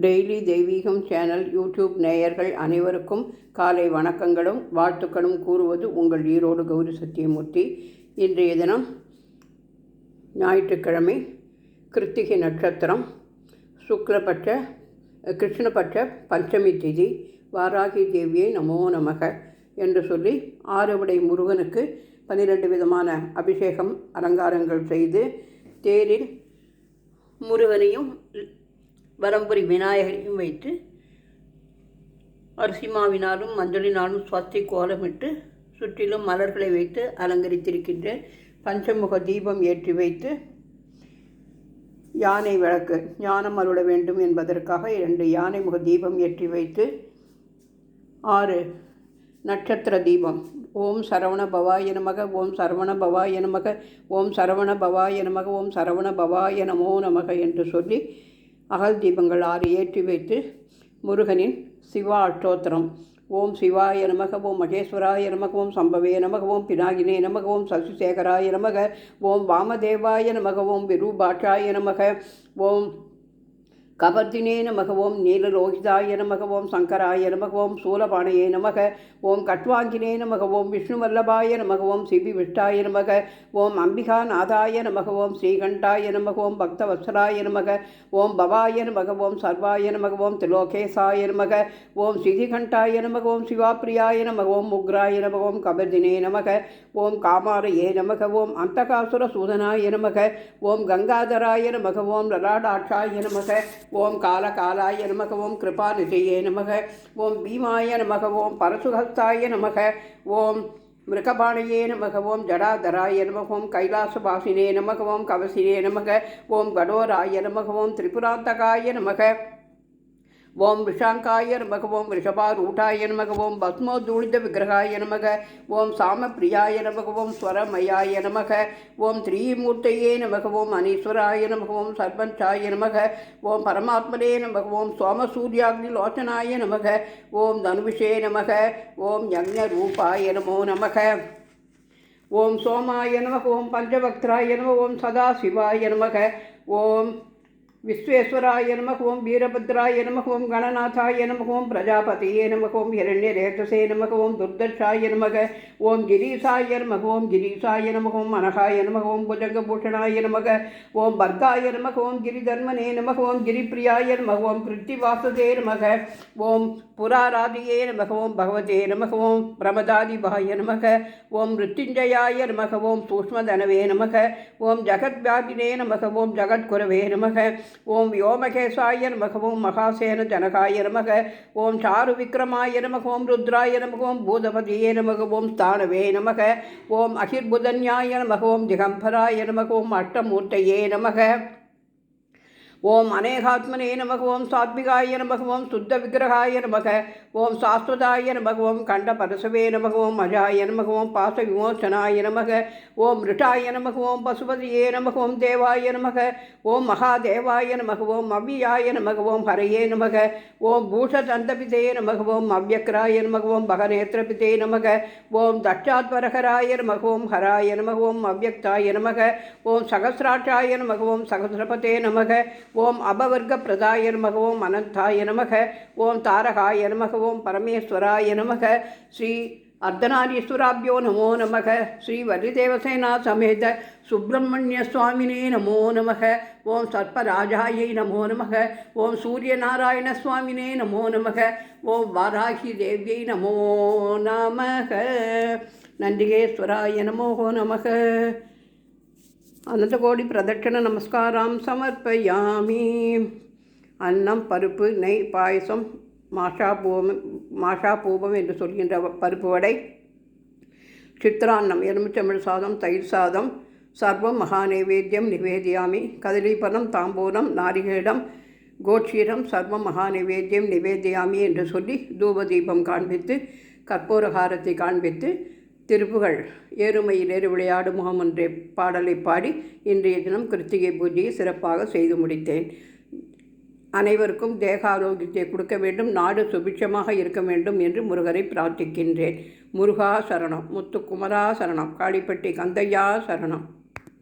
Daily தெய்வீகம் channel YouTube நேயர்கள் அனைவருக்கும் காலை வணக்கங்களும் வாழ்த்துக்களும் கூறுவது உங்கள் ஈரோடு கௌரி சத்தியமூர்த்தி. இன்றைய தினம் ஞாயிற்றுக்கிழமை, கிருத்திகை நட்சத்திரம், சுக்லபட்ச கிருஷ்ணபட்ச பஞ்சமி திதி. வாராகி தேவியை நமோ நமக என்று சொல்லி ஆறுபடை முருகனுக்கு 12 விதமான அபிஷேகம் அலங்காரங்கள் செய்து, தேரில் முருகனையும் வரம்புரி விநாயகரையும் வைத்து அரிசி மாவினாலும் மஞ்சளினாலும் ஸ்வஸ்தி கோலமிட்டு சுற்றிலும் மலர்களை வைத்து அலங்கரித்திருக்கின்றேன். பஞ்சமுக தீபம் ஏற்றி வைத்து யானை விளக்கு ஞானம் அருள வேண்டும் என்பதற்காக 2 யானை முக தீபம் ஏற்றி வைத்து 6 நட்சத்திர தீபம். ஓம் சரவண பவாய நமக, ஓம் சரவண பவாய நமக, ஓம் சரவண பவாய நமக, ஓம் சரவண பவாய நமோ நமக என்று சொல்லி அகல் தீபங்கள் 6 ஏற்றி வைத்து முருகனின் சிவா அஷ்டோத்திரம். ஓம் சிவாய நமக, ஓம் மகேஸ்வராய நமக, ஓம் சம்பவே நமக, ஓம் பினாகினே நமக, ஓம் சசிசேகராய நமக, ஓம் வாமதேவாய நமக, ஓம் விரூபாட்சாய நமக, ஓம் கபர்தினே நமக, ஓம் நீலலோகிதாய நமக, ஓம் சங்கராய நமக, ஓம் சூலபாணையே நமக, ஓம் கட்வாங்கினே நமக, ஓம் விஷ்ணுவல்லபாய நமக, ஓம் சிபி விஷ்டாய நமக, ஓம் அம்பிகா நாதாய நமக, ஓம் ஸ்ரீகண்டாய நமக, ஓம் பக்தவத்சலாய நமக, ஓம் பவாய நமக, ஓம் சர்வாய நமக, ஓம் திலோகேசாய நமக, ஓம் ஸ்ரீகண்டாய நமக, ஓம் சிவாப்பிரியாய நமக, ஓம் முக்ராய நமக, ஓம் கபர்தினே நமக, ஓம் காமாரயே நமக, ஓம் அந்தகாசுர சூதனாய நமக, ஓம் கங்காதராய நமக, ஓம் லலாடாட்சாய நமக, ஓம் காலகாலாய நமக, ஓம் கிருபாநிதியே நமக, ஓம் பீமாய நமக, ஓம் பரசுஹஸ்தாய நமக, ஓம் மிருகபாணையே நமக, ஓம் ஜடாதராய நமக, ஓம் கைலாசவாசினே நமக, ஓம் கவசினே நமக, ஓம் கடோராய நமக, ஓம் திரிபுராந்தகாய நமக, ஓம் விஷாங்காய நமக, ஓம் ரிஷபாரூட்டாய நமக, ஓம் பஸ்மோதூளித விக்கிரகாய நமக, ஓம் சாமப்பிரியாய நமக, ஓம் ஸ்வரமயாய நமக, ஓம் திரீமூர்த்தையே நமக, ஓம் அனீஸ்வராய நமக, ஓம் சர்பஞ்சாய நமக, ஓம் பரமாத்மனே நமக, ஓம் சோமசூர்யாக்னி லோச்சனாய நமக, ஓம் தனுவிஷே நமக, ஓம் யக்ஞரூபாய நமோ நமக, ஓம் சோமாய நமக, ஓம் பஞ்சபக்திராய நமக, ஓம் சதாசிவாய நமக, ஓம் விஸ்வேஸ்வராய நமக, ஓம் வீரபத்ராய நமக, ஓம் கணநாதாய நமக, ஓம் பிரஜாபதியே நமக, ஓம் ஹிரண்யரேதசே நமக, ஓம் துர்தர்ஷாய நமக, ஓம் கிரீசாய நமக, ஓம் கிரீசாய நமக, ஓம் அனகாய நமக, ஓம் புஜங்கபூஷணாய நமக, ஓம் பர்காய நமக, ஓம் கிரிதர்மனே நமக, ஓம் கிரிப்பிரியாய நமக, ஓம் கிருத்திவாசதே நமக, ஓம் புராராதியே நமக, ஓம் பகவதே நமக, ஓம் பிரமதாதிபாய நமக, ஓம் மிருத்யுஞ்சயாய நமக, ஓம் சூஷ்மதனவே நமக, ஓம் ஜகத்வியாபினே நமக, ஓம் ஜகத்குரவே நமக, ஓம் யோமகேசாய நமக, ஓம் மகாசேன ஜனகாய நமக, ஓம் சாரு விக்ரமாய நமக, ஓம் ருத்ராய நமக, ஓம் பூதபதியே நமக, ஓம் ஸ்தானவே நமக, ஓம் அகிர்புதன்யாய நமக, ஓம் திகம்பராய நமக, ஓம் அஷ்டமூர்த்தையே நமக, ஓம் அநேகாத்மனே நமக, ஓம் சாத்விகாய நமக, ஓம் சுத்த விக்கிரகாய நமக, ஓம் சாஸ்வதாய நமக, ஓம் கண்ட பரசவே நமக, ஓம் அஜாய நமக, ஓம் பாச விமோசனாய நமக, ஓம் ரிட்டாய நமக, ஓம் பசுபதியே நமக, ஓம் தேவாய நமக, ஓம் மகாதேவாய நமக, ஓம் அவ்வியாய நமக, ஓம் ஹரையே நமக, ஓம் பூஷதந்தபிதே நமக, ஓம் அவ்யக்ராய நமக, ஓம் பகநேத்திரபிதே நமக, ஓம் தட்சாத்வரகராய நமக, ஓம் ஹராய நமக, ஓம் அவ்யக்தாய நமக, ஓம் சகசிராட்சாய நமக, ஓம் சகசிரபதே நமக, ஓம் அபவர்க பிரதாய நமக, ஓம் அனந்தாய நமக, ஓம் தாரகாய நமக, ஓம் பரமேஸ்வராய நமக, ஸ்ரீ அர்த்தநாரீஸ்வராபியோ நமோ நமக, ஸ்ரீ வரிதேவசேனா சமேத சுப்பிரமணிய சுவாமினே நமோ நமக, ஓம் சர்ப்பராஜாயை நமோ நமக, ஓம் சூரியநாராயண சுவாமினே நமோ நமக, ஓம் வாராகி தேவியை நமோ நமக, நந்திகேஸ்வராய நமோ நமக. அனந்தகோடி பிரதட்சண நமஸ்காரம் சமர்ப்பயாமி. அன்னம், பருப்பு, நெய், பாயசம், மாஷா பூபம் என்று சொல்கின்ற பருப்பு வடை, சித்திரான்னம், எலுமிச்சம்பழ சாதம், தயிர் சாதம், சர்வம் மகா நைவேத்தியம் நிவேதியாமி. கதலிபலம், தாம்பூலம், நாரிகேடம், கோட்சீரம் சர்வம் மகா நைவேத்தியம் நிவேதியாமி என்று சொல்லி தூபதீபம் காண்பித்து கற்பூரகாரத்தை காண்பித்து திருப்புகள் ஏறுமையில் ஏறு விளையாடு முகம் என்ற பாடலை பாடி இன்றைய தினம் கிருத்திகை பூஜையை சிறப்பாக செய்து முடித்தேன். அனைவருக்கும் தேக ஆரோக்கியத்தை கொடுக்க வேண்டும், நாடு சுபிட்சமாக இருக்க வேண்டும் என்று முருகரை பிரார்த்திக்கின்றேன். முருகா சரணம், முத்துக்குமரா சரணம், காளிப்பட்டி கந்தையா சரணம்.